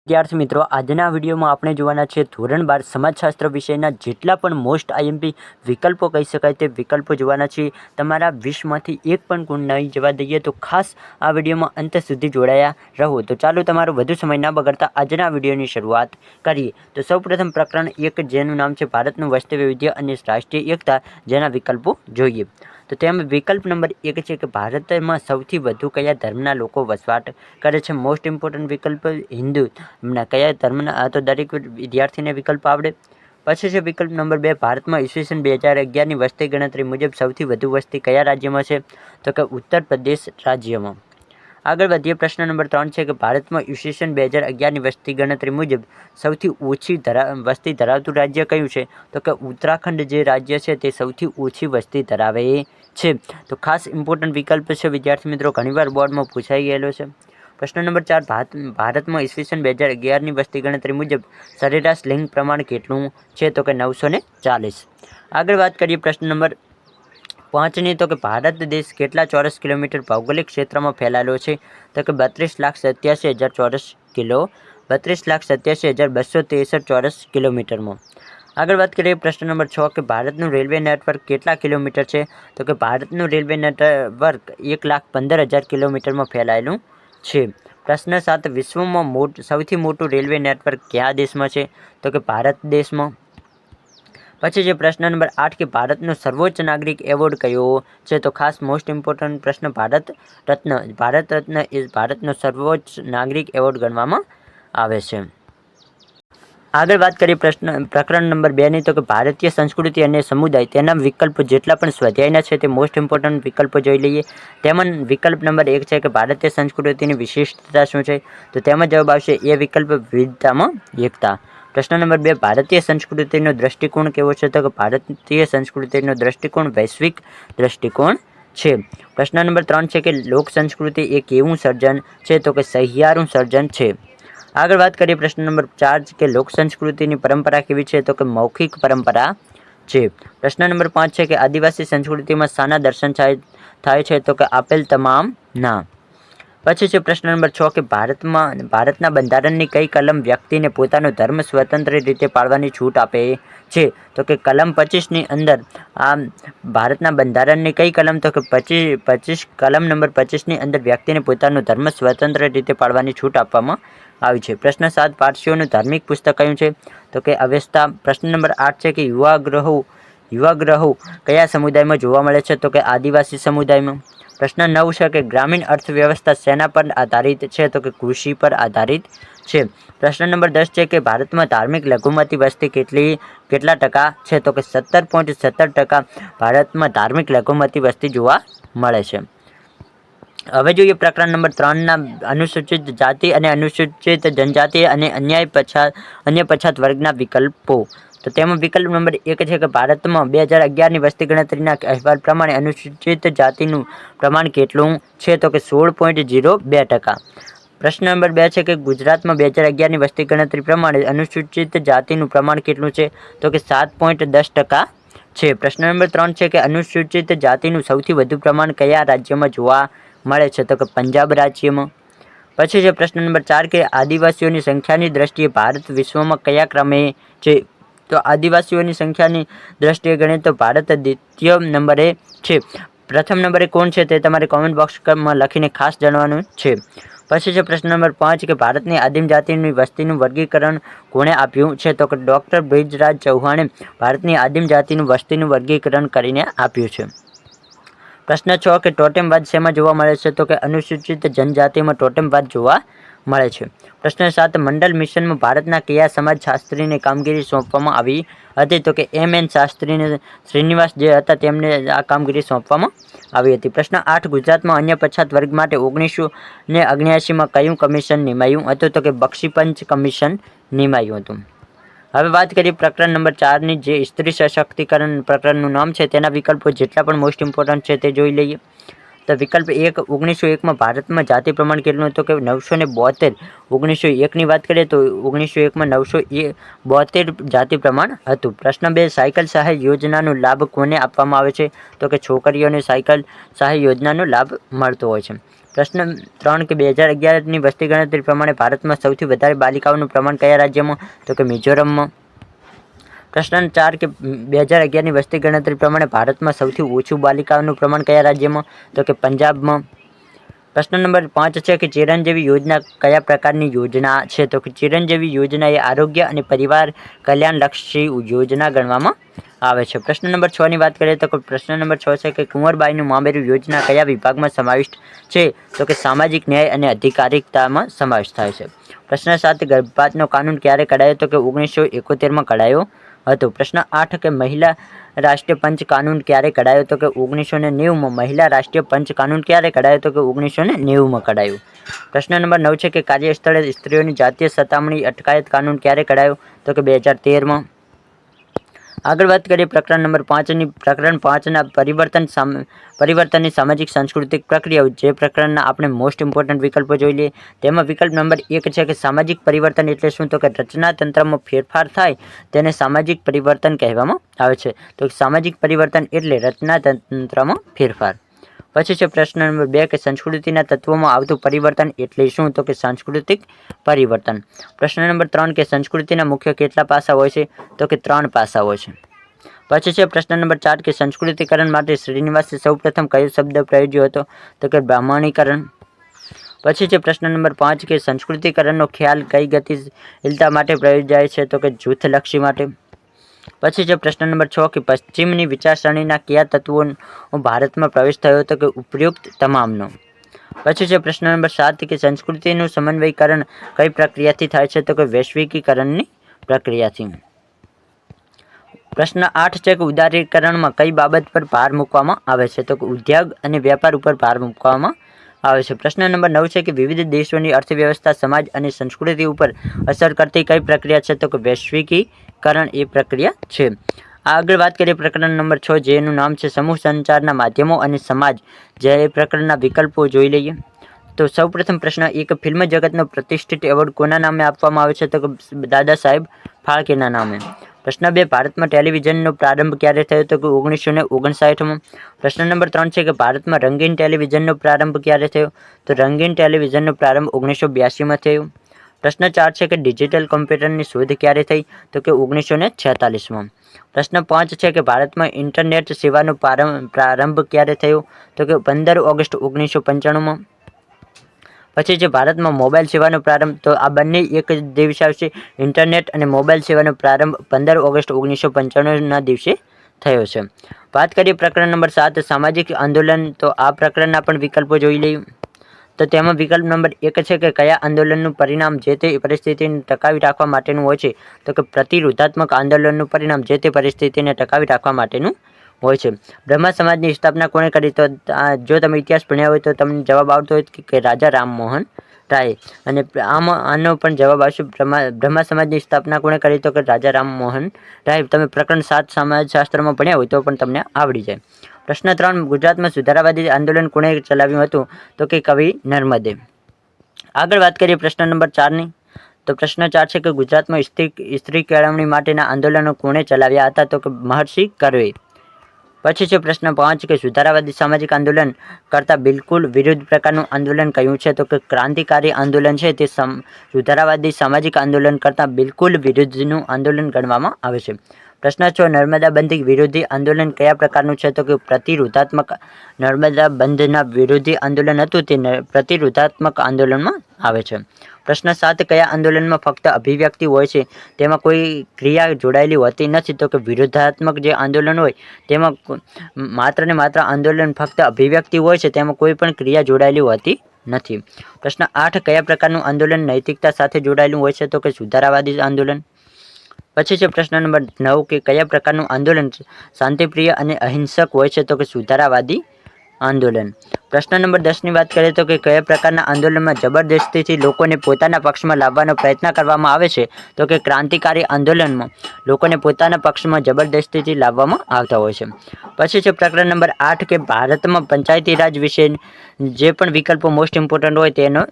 વિદ્યાર્થી મિત્રો, આજના વિડીયોમાં આપણે જોવાના છે ધોરણ 12 સમાજશાસ્ત્ર વિષયના જેટલા પણ મોસ્ટ આઈએમપી વિકલ્પો કહી શકાય તે વિકલ્પો જોવાના છે। તમારા 20માંથી એક પણ ગુણ નહીં જવા દઈએ તો ખાસ આ વિડીયોમાં અંત સુધી જોડાયા રહો। તો ચાલો તમારો વધુ સમય ના બગાડતા આજના વિડીયોની શરૂઆત કરીએ। તો સૌપ્રથમ પ્રકરણ 1 જેનું નામ છે ભારતનું વસ્તી વૈવિધ્ય અને રાષ્ટ્રીય એકતા, જેના વિકલ્પો જોઈએ। તો તેમાં વિકલ્પ નંબર 1 છે કે ભારતમાં સૌથી વધુ કયા ધર્મના લોકો વસવાટ કરે છે। મોસ્ટ ઇમ્પોર્ટન્ટ વિકલ્પ હિન્દુ કયા ધર્મના, આ તો દરેક વિદ્યાર્થીને વિકલ્પ આવડે। પછી છે વિકલ્પ નંબર 2, ભારતમાં ઈસવીસન 2011ની વસ્તી ગણતરી મુજબ સૌથી વધુ વસ્તી કયા રાજ્યમાં છે? તો કે ઉત્તર પ્રદેશ રાજ્યમાં। આગળ વધીએ, પ્રશ્ન નંબર 3 છે કે ભારતમાં ઈસવીસન 2011ની વસ્તી ગણતરી મુજબ સૌથી ઓછી વસ્તી ધરાવતું રાજ્ય કયું છે? તો કે ઉત્તરાખંડ જે રાજ્ય છે તે સૌથી ઓછી વસ્તી ધરાવે છે। તો ખાસ ઇમ્પોર્ટન્ટ વિકલ્પ છે વિદ્યાર્થી મિત્રો, ઘણીવાર બોર્ડમાં પૂછાઈ ગયેલો છે। પ્રશ્ન નંબર 4, ભારતમાં ઈસવીસન 2011ની વસ્તી ગણતરી મુજબ સરેરાશ લિંગ પ્રમાણ કેટલું છે? તો કે 940। આગળ વાત કરીએ પ્રશ્ન નંબર 5ની, તો કે ભારત દેશ કેટલા ચોરસ કિલોમીટર ભૌગોલિક ક્ષેત્રમાં ફેલાયેલો છે? તો કે 32,87,000 ચોરસ કિલો 32,87,263 ચોરસ કિલોમીટરમાં। આગળ વાત કરીએ પ્રશ્ન નંબર 6 કે ભારતનું રેલવે નેટવર્ક કેટલા કિલોમીટર છે? તો કે ભારતનું રેલવે નેટવર્ક 1,15,000 કિલોમીટરમાં ફેલાયેલું છે। પ્રશ્ન 7, વિશ્વમાં સૌથી મોટું રેલવે નેટવર્ક કયા દેશમાં છે? તો કે ભારત દેશમાં। પછી છે પ્રશ્ન નંબર 8 કે ભારતનો સર્વોચ્ચ નાગરિક એવોર્ડ કયો છે? તો ખાસ મોસ્ટ ઇમ્પોર્ટન્ટ પ્રશ્ન, ભારત રત્ન એ ભારતનો સર્વોચ્ચ નાગરિક એવોર્ડ ગણવામાં આવે છે। આગળ વાત કરીએ પ્રકરણ નંબર 2ની, તો કે ભારતીય સંસ્કૃતિ અને સમુદાય, તેના વિકલ્પો જેટલા પણ સ્વાધ્યાયના છે તે મોસ્ટ ઇમ્પોર્ટન્ટ વિકલ્પો જોઈ લઈએ। તેમાં વિકલ્પ નંબર 1 છે કે ભારતીય સંસ્કૃતિની વિશિષ્ટતા શું છે? તો તેમાં જવાબ આવશે એ વિકલ્પ, વિવિધતામાં એકતા। પ્રશ્ન નંબર 2, ભારતીય સંસ્કૃતિનો દ્રષ્ટિકોણ કેવો છે? તો કે ભારતીય સંસ્કૃતિનો દ્રષ્ટિકોણ વૈશ્વિક દ્રષ્ટિકોણ છે। પ્રશ્ન નંબર 3 છે કે લોક સંસ્કૃતિ એ કેવું સર્જન છે? તો કે સહિયારું સર્જન છે। આગળ વાત કરીએ પ્રશ્ન નંબર 4 કે લોક સંસ્કૃતિની પરંપરા કેવી છે? તો કે મૌખિક પરંપરા છે। પ્રશ્ન નંબર 5 છે કે આદિવાસી સંસ્કૃતિમાં શાના દર્શન થાય છે? તો કે આપેલ તમામ ના। પછી છે પ્રશ્ન નંબર 6 કે ભારતના બંધારણની કઈ કલમ વ્યક્તિને પોતાનો ધર્મ સ્વતંત્ર રીતે પાળવાની છૂટ આપે છે? તો કે કલમ 25ની અંદર આ ભારતના બંધારણની કઈ કલમ? તો કે 25 કલમ નંબર 25ની અંદર વ્યક્તિને પોતાનો ધર્મ સ્વતંત્ર રીતે પાળવાની છૂટ આપવામાં આવી છે। પ્રશ્ન 7, પારસીઓનું ધાર્મિક પુસ્તક કયું છે? તો કે અવેસ્તા। પ્રશ્ન નંબર 8 છે કે યુવાગ્રહો કયા સમુદાયમાં જોવા મળે છે? તો કે આદિવાસી સમુદાયમાં। પ્રશ્ન 9 છે કે ગ્રામીણ અર્થવ્યવસ્થા શેના પર આધારિત છે? તો કે કૃષિ પર આધારિત છે। પ્રશ્ન નંબર 10 છે કે ભારતમાં ધાર્મિક લઘુમતી વસ્તી કેટલા ટકા છે? તો કે 17.17% ભારતમાં ધાર્મિક લઘુમતી વસ્તી જોવા મળે છે। હવે જોઈએ પ્રકરણ નંબર 3ના અનુસૂચિત જાતિ અને અનુસૂચિત જનજાતિ અને અન્ય પછાત વર્ગના વિકલ્પો। તો તેમાં વિકલ્પ નંબર 1 છે કે ભારતમાં 2011ની વસ્તી ગણતરીના અહેવાલ પ્રમાણે અનુસૂચિત જાતિનું પ્રમાણ કેટલું છે? તો કે 16.02%। પ્રશ્ન નંબર 2 છે કે ગુજરાતમાં 2011ની વસ્તી ગણતરી પ્રમાણે અનુસૂચિત જાતિનું પ્રમાણ કેટલું છે? તો કે 7.10% છે। પ્રશ્ન નંબર 3 છે કે અનુસૂચિત જાતિનું સૌથી વધુ પ્રમાણ કયા રાજ્યમાં જોવા મળે છે? તો કે પંજાબ રાજ્યમાં। પછી છે પ્રશ્ન નંબર 4 કે આદિવાસીઓની સંખ્યાની દ્રષ્ટિએ ભારત વિશ્વમાં કયા ક્રમે છે? તો આદિવાસીઓની સંખ્યાની દ્રષ્ટિએ ગણીએ તો ભારત દ્વિતીય નંબરે છે। પ્રથમ નંબરે કોણ છે તે તમારે કોમેન્ટ બોક્સમાં લખીને ખાસ જણાવવાનું છે। પછી છે પ્રશ્ન નંબર 5 કે ભારતની આદિમ જાતિની વસ્તીનું વર્ગીકરણ કોણે આપ્યું છે? તો કે ડૉક્ટર બ્રિજરાજ ચૌહાણે ભારતની આદિમ જાતિનું વસ્તીનું વર્ગીકરણ કરીને આપ્યું છે। પ્રશ્ન 6 કે ટોટેમવાદ શેમાં જોવા મળે છે? તો કે અનુસૂચિત જનજાતિમાં ટોટેમવાદ જોવા મળે છે। પ્રશ્ન 7, મંડળ મિશનમાં ભારતના કયા સમાજશાસ્ત્રીને કામગીરી સોંપવામાં આવી હતી? તો કે M.N. શાસ્ત્રીને શ્રીનિવાસ જે હતા તેમને આ કામગીરી સોંપવામાં આવી હતી। પ્રશ્ન 8, ગુજરાતમાં અન્ય પછાત વર્ગ માટે 1979માં કયું કમિશન નિમાયું હતું? તો કે બક્ષીપંચ કમિશન નિમાયું હતું। હવે વાત કરીએ પ્રકરણ નંબર 4ની, જે સ્ત્રી સશક્તિકરણ પ્રકરણનું નામ છે તેના વિકલ્પો જેટલા પણ મોસ્ટ ઇમ્પોર્ટન્ટ છે તે જોઈ લઈએ। તો વિકલ્પ 1, 1901માં ભારતમાં જાતિ પ્રમાણ કેટલું હતું? કે 972। 1901ની વાત કરીએ તો 1901માં 972 જાતિ પ્રમાણ હતું। પ્રશ્ન 2, સાયકલ સહાય યોજનાનો લાભ કોને આપવામાં આવે છે? તો કે છોકરીઓને સાયકલ સહાય યોજનાનો લાભ મળતો હોય છે। પ્રશ્ન 3 કે 2011ની વસ્તી ગણતરી પ્રમાણે ભારતમાં સૌથી વધારે બાલિકાઓનું પ્રમાણ કયા રાજ્યમાં? તો કે મિઝોરમમાં. પ્રશ્ન 4 કે 2011ની વસ્તી ગણતરી પ્રમાણે ભારતમાં સૌથી ઓછું બાલિકાઓનું પ્રમાણ કયા રાજ્યમાં? તો કે પંજાબમાં. પ્રશ્ન નંબર 5 છે કે ચિરંજીવી યોજના કયા પ્રકારની યોજના છે? તો કે ચિરંજીવી યોજના એ આરોગ્ય અને પરિવાર કલ્યાણલક્ષી યોજના ગણવામાં આવે છે. પ્રશ્ન નંબર 6 ની વાત કરીએ તો પ્રશ્ન નંબર 6 છે કે કુંવરબાઈનું મામેરું યોજના કયા વિભાગમાં સમાવિષ્ટ છે? તો કે સામાજિક ન્યાય અને અધિકારિતામાં સમાવેશ થાય છે. પ્રશ્ન 7 ગર્ભપાતનો કાનૂન ક્યારે કઢાયો? તો કે 1971માં કઢાયો હતો. પ્રશ્ન 8 કે મહિલા રાષ્ટ્રીય પંચ કાનૂન ક્યારે કઢાયો? તો કે 1990માં. મહિલા રાષ્ટ્રીય પંચ કાનૂન ક્યારે કઢાયો? તો કે 1990માં કઢાયો. પ્રશ્ન નંબર 9 છે કે કાર્યસ્થળે સ્ત્રીઓની જાતીય સતામણી અટકાયત કાનૂન ક્યારે કઢાયો? તો કે 2013માં. આગળ વાત કરીએ પ્રકરણ નંબર 5ની. પ્રકરણ 5ના પરિવર્તનની સામાજિક સાંસ્કૃતિક પ્રક્રિયાઓ. જે પ્રકરણના આપણે મોસ્ટ ઇમ્પોર્ટન્ટ વિકલ્પો જોઈ લઈએ. તેમાં વિકલ્પ નંબર 1 છે કે સામાજિક પરિવર્તન એટલે શું? તો કે રચનાતંત્રમાં ફેરફાર થાય તેને સામાજિક પરિવર્તન કહેવામાં આવે છે. તો સામાજિક પરિવર્તન એટલે રચનાતંત્રમાં ફેરફાર. પછી છે પ્રશ્ન નંબર 2 કે સંસ્કૃતિના તત્વોમાં આવતું પરિવર્તન એટલે શું? તો કે સાંસ્કૃતિક પરિવર્તન. પ્રશ્ન નંબર 3 કે સંસ્કૃતિના મુખ્ય કેટલા પાસા હોય છે? તો કે 3 પાસા હોય છે. પછી છે પ્રશ્ન નંબર 4 કે સંસ્કૃતિકરણ માટે શ્રીનિવાસે સૌપ્રથમ કયો શબ્દ પ્રયોજ્યો હતો? તો કે બ્રાહ્મણીકરણ. પછી છે પ્રશ્ન નંબર 5 કે સંસ્કૃતિકરણનો ખ્યાલ કઈ ગતિશીલતા માટે પ્રયોજાય છે? તો કે જૂથલક્ષી માટે. પછી છે પ્રશ્ન નંબર 6 કે પશ્ચિમની વિચારસરણીના કયા તત્વોનો ભારતમાં પ્રવેશ થયો? તો કે ઉપયુક્ત તમામનો. પછી છે પ્રશ્ન નંબર 7 કે સંસ્કૃતિનું સમન્વયકરણ કઈ પ્રક્રિયાથી થાય છે? તો કે વૈશ્વિકીકરણની પ્રક્રિયાથી. પ્રશ્ન 8 છે કે ઉદારીકરણમાં કઈ બાબત પર ભાર મૂકવામાં આવે છે? તો કે ઉદ્યોગ અને વેપાર ઉપર ભાર મૂકવામાં આવે છે. પ્રશ્ન નંબર 9 છે કે વિવિધ દેશોની અર્થવ્યવસ્થા, સમાજ અને સંસ્કૃતિ ઉપર અસર કરતી કઈ પ્રક્રિયા છે? તો કે વૈશ્વિકીકરણ એ પ્રક્રિયા છે. આગળ વાત કરીએ પ્રકરણ નંબર 6 જેનું નામ છે સમૂહ સંચારના માધ્યમો અને સમાજ. જે પ્રકરણના વિકલ્પો જોઈ લઈએ. તો સૌપ્રથમ પ્રશ્ન 1 ફિલ્મ જગતનો પ્રતિષ્ઠિત એવોર્ડ કોના નામે આપવામાં આવે છે? તો કે દાદા સાહેબ ફાળકેના નામે. પ્રશ્ન 2 ભારતમાં ટેલિવિઝનનો પ્રારંભ ક્યારે થયો? તો કે 1959માં. પ્રશ્ન નંબર 3 છે કે ભારતમાં રંગીન ટેલિવિઝનનો પ્રારંભ ક્યારે થયો? તો રંગીન ટેલિવિઝનનો પ્રારંભ 1982માં થયો. પ્રશ્ન 4 છે કે ડિજિટલ કમ્પ્યુટરની શોધ ક્યારે થઈ? તો કે 1946માં. પ્રશ્ન 5 છે કે ભારતમાં ઇન્ટરનેટ સેવાનો પ્રારંભ ક્યારે થયો? તો કે 15 ઓગસ્ટ 1995માં. પછી છે ભારતમાં મોબાઈલ સેવાનો પ્રારંભ. તો આ બંને એક જ દિવસે આવશે. ઇન્ટરનેટ અને મોબાઈલ સેવાનો પ્રારંભ 15 ઓગસ્ટ 1995ના દિવસે થયો છે. વાત કરીએ પ્રકરણ નંબર 7 સામાજિક આંદોલન. તો આ પ્રકરણના પણ વિકલ્પો જોઈ લઈએ. તો તેમાં વિકલ્પ નંબર 1 છે કે કયા આંદોલનનું પરિણામ જે તે પરિસ્થિતિને ટકાવી રાખવા માટેનું હોય છે? તો કે પ્રતિરોધાત્મક આંદોલનનું પરિણામ જે તે પરિસ્થિતિને ટકાવી રાખવા માટેનું હોય છે. બ્રહ્મા સમાજની સ્થાપના કોણે કરી? તો જો તમે ઇતિહાસ ભણ્યા હોય તો તમને જવાબ આવતો હોય કે રાજા રામમોહન રાય. અને આનો પણ જવાબ આવશે બ્રહ્મા સમાજની સ્થાપના કોણે કરી? તો કે રાજા રામમોહન રાય. તમે પ્રકરણ 7 સમાજશાસ્ત્રમાં ભણ્યા હોય તો પણ તમને આવડી જાય. પ્રશ્ન 3 ગુજરાતમાં સુધારાવાદી આંદોલન કોણે ચલાવ્યું હતું? તો કે કવિ નર્મદે. આગળ વાત કરીએ પ્રશ્ન નંબર 4ની. તો પ્રશ્ન 4 છે કે ગુજરાતમાં સ્ત્રી કેળવણી માટેના આંદોલનો કોણે ચલાવ્યા હતા? તો કે મહર્ષિ કર્વે. પછી છે પ્રશ્ન 5 કે સુધારાવાદી સામાજિક આંદોલન કરતાં બિલકુલ વિરુદ્ધ પ્રકારનું આંદોલન કયું છે? તો કે ક્રાંતિકારી આંદોલન છે તે સુધારાવાદી સામાજિક આંદોલન કરતાં બિલકુલ વિરુદ્ધનું આંદોલન ગણવામાં આવે છે. પ્રશ્ન 6 નર્મદા બંધ વિરોધી આંદોલન કયા પ્રકારનું છે? તો કે પ્રતિરોધાત્મક. નર્મદા બંધના વિરોધી આંદોલન હતું તે પ્રતિરોધાત્મક આંદોલનમાં આવે છે. પ્રશ્ન 7 કયા આંદોલનમાં ફક્ત અભિવ્યક્તિ હોય છે તેમાં કોઈ ક્રિયા જોડાયેલી હોતી નથી? તો કે વિરોધાત્મક જે આંદોલન હોય તેમાં માત્ર ને માત્ર આંદોલન ફક્ત અભિવ્યક્તિ હોય છે, તેમાં કોઈ પણ ક્રિયા જોડાયેલી હોતી નથી. પ્રશ્ન 8 કયા પ્રકારનું આંદોલન નૈતિકતા સાથે જોડાયેલું હોય છે? તો કે સુધારાવાદી આંદોલન. પછી છે પ્રશ્ન નંબર 9 કે કયા પ્રકારનું આંદોલન શાંતિપ્રિય અને અહિંસક હોય છે? તો કે સુધારાવાદી આંદોલન. પ્રશ્ન નંબર 10ની વાત કરીએ તો કે કયા પ્રકારના આંદોલનમાં જબરદસ્તીથી લોકોને પોતાના પક્ષમાં લાવવાનો પ્રયત્ન કરવામાં આવે છે? તો કે ક્રાંતિકારી આંદોલનમાં લોકોને પોતાના પક્ષમાં જબરદસ્તીથી લાવવામાં આવતા હોય છે. પછી છે પ્રકરણ નંબર 8 કે ભારતમાં પંચાયતી રાજ વિશે જે પણ વિકલ્પો મોસ્ટ ઇમ્પોર્ટન્ટ હોય તેનો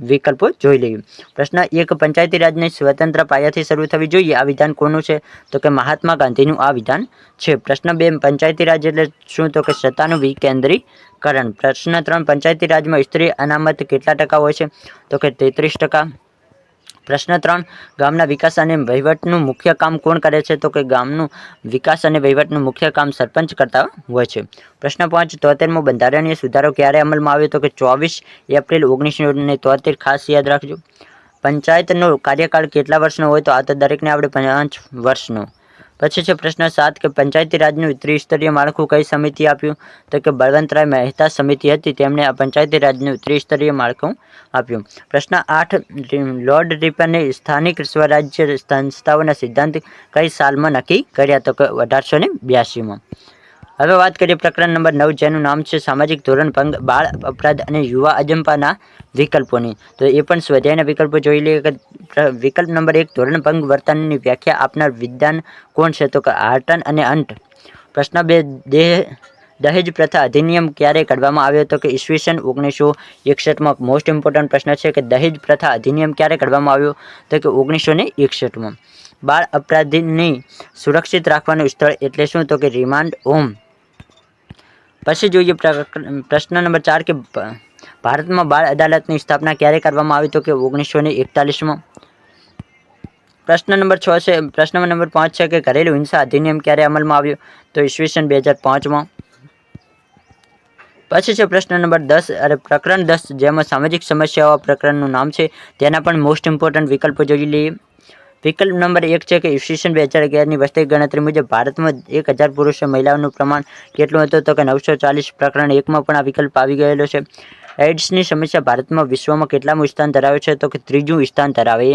વિકલ્પો જોઈ લઈએ. પ્રશ્ન 1, પંચાયતી રાજની સ્વતંત્ર પાયાથી શરૂ થવી જોઈએ આ વિધાન કોનું છે? તો કે મહાત્મા ગાંધીનું આ વિધાન છે. પ્રશ્ન 2, પંચાયતી રાજ એટલે શું? તો કે સત્તાનું વિકેન્દ્રીકરણ. પ્રશ્ન 3, પંચાયતી રાજમાં સ્ત્રી અનામત કેટલા ટકા હોય છે? તો કે 33%. પ્રશ્ન 3, ગામના વિકાસ અને વહીવટનું મુખ્ય કામ કોણ કરે છે? તો કે ગામનું વિકાસ અને વહીવટનું મુખ્ય કામ સરપંચ કરતા હોય છે. પ્રશ્ન 5, 73મો બંધારણીય સુધારો ક્યારે અમલમાં આવ્યો? તો કે 24 એપ્રિલ 1973. ખાસ યાદ રાખજો. પંચાયતનો કાર્યકાળ કેટલા વર્ષનો હોય? તો આ તો દરેકને આપણે 5 વર્ષનો. પછી છે પ્રશ્ન 7, કે પંચાયતી રાજનું ત્રિસ્તરીય માળખું કઈ સમિતિ આપ્યું? તો કે બળવંતરાય મહેતા સમિતિ હતી, તેમણે આ પંચાયતી રાજનું ત્રિસ્તરીય માળખું આપ્યું. પ્રશ્ન 8, લોર્ડ રિપને સ્થાનિક સ્વરાજ્ય સંસ્થાઓના સિદ્ધાંત કઈ સાલમાં નક્કી કર્યા? તો કે 1882માં. હવે વાત કરીએ પ્રકરણ નંબર 9, જેનું નામ છે સામાજિક ધોરણ ભંગ, બાળ અપરાધ અને યુવા અજંપાના વિકલ્પોની. તો એ પણ સ્વાધ્યાયના વિકલ્પો જોઈ લઈએ. વિકલ્પ નંબર 1, ધોરણ ભંગ વર્તનની વ્યાખ્યા આપનાર વિદ્વાન કોણ છે? તો કે હાર્ટન અને હન્ટ. પ્રશ્ન 2, દહેજ પ્રથા અધિનિયમ ક્યારે કાઢવામાં આવ્યો? તો કે ઈસવીસન 1961માં. મોસ્ટ ઇમ્પોર્ટન્ટ પ્રશ્ન છે કે દહેજ પ્રથા અધિનિયમ ક્યારે કાઢવામાં આવ્યો? તો કે 1961માં. બાળ અપરાધીની સુરક્ષિત રાખવાનું સ્થળ એટલે શું? તો કે રિમાન્ડ હોમ. પછી જોઈએ પ્રશ્ન નંબર 4, કે ભારતમાં બાળ અદાલતની સ્થાપના ક્યારે કરવામાં આવી? તો કે 1941માં. પ્રશ્ન નંબર 6 છે. પ્રશ્ન નંબર 5 છે કે ઘરેલું હિંસા અધિનિયમ ક્યારે અમલમાં આવ્યો? તો ઈસવીસન 2005માં. પછી છે પ્રશ્ન નંબર 10, પ્રકરણ 10, જેમાં સામાજિક સમસ્યાઓ પ્રકરણનું નામ છે, તેના પણ મોસ્ટ ઇમ્પોર્ટન્ટ વિકલ્પો જોઈ લઈએ. વિકલ્પ નંબર 1 છે કે ઈસવીસન 2011ની વસ્તી ગણતરી મુજબ ભારતમાં 1000 પુરુષો મહિલાઓનું પ્રમાણ કેટલું હતું? તો કે 940. પ્રકરણ 1માં પણ આ વિકલ્પ આવી ગયેલો છે. એડ્સની સમસ્યા ભારતમાં વિશ્વમાં કેટલામું સ્થાન ધરાવે છે? તો કે 3જું સ્થાન ધરાવે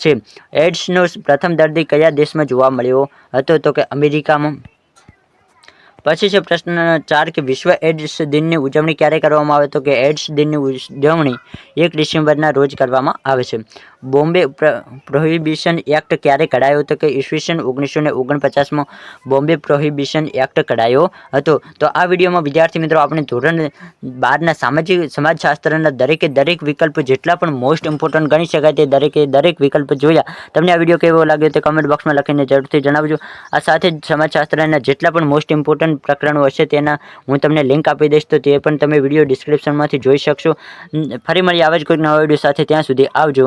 છે. એડ્સનો પ્રથમ દર્દી કયા દેશમાં જોવા મળ્યો હતો? તો કે અમેરિકામાં. પછી છે પ્રશ્ન 4, કે વિશ્વ એડ્સ દિનની ઉજવણી ક્યારે કરવામાં આવે? તો કે એડ્સ દિનની ઉજવણી 1 ડિસેમ્બરના રોજ કરવામાં આવે છે. બોમ્બે પ્રોહિબિશન એક્ટ ક્યારે કઢાયો? તો કે ઈસવીસન 1949માં બોમ્બે પ્રોહિબિશન એક્ટ કઢાયો હતો. તો આ વિડીયોમાં વિદ્યાર્થી મિત્રો આપણે ધોરણ 12ના સમાજશાસ્ત્રના દરેક વિકલ્પ જેટલા પણ મોસ્ટ ઇમ્પોર્ટન્ટ ગણી શકાય તે દરેક વિકલ્પ જોયા. તમને આ વિડીયો કેવો લાગ્યો તે કમેન્ટ બોક્સમાં લખીને જરૂરથી જણાવજો. આ સાથે જ સમાજશાસ્ત્રના જેટલા પણ મોસ્ટ ઇમ્પોર્ટન્ટ પ્રકરણો હશે તેના હું તમને લિંક આપી દઈશ, તો તે પણ તમે વિડીયો ડિસ્ક્રિપ્શનમાંથી જોઈ શકશો. ફરી મળીએ આવા જ કોઈક નવા વિડીયો સાથે. ત્યાં સુધી આવજો.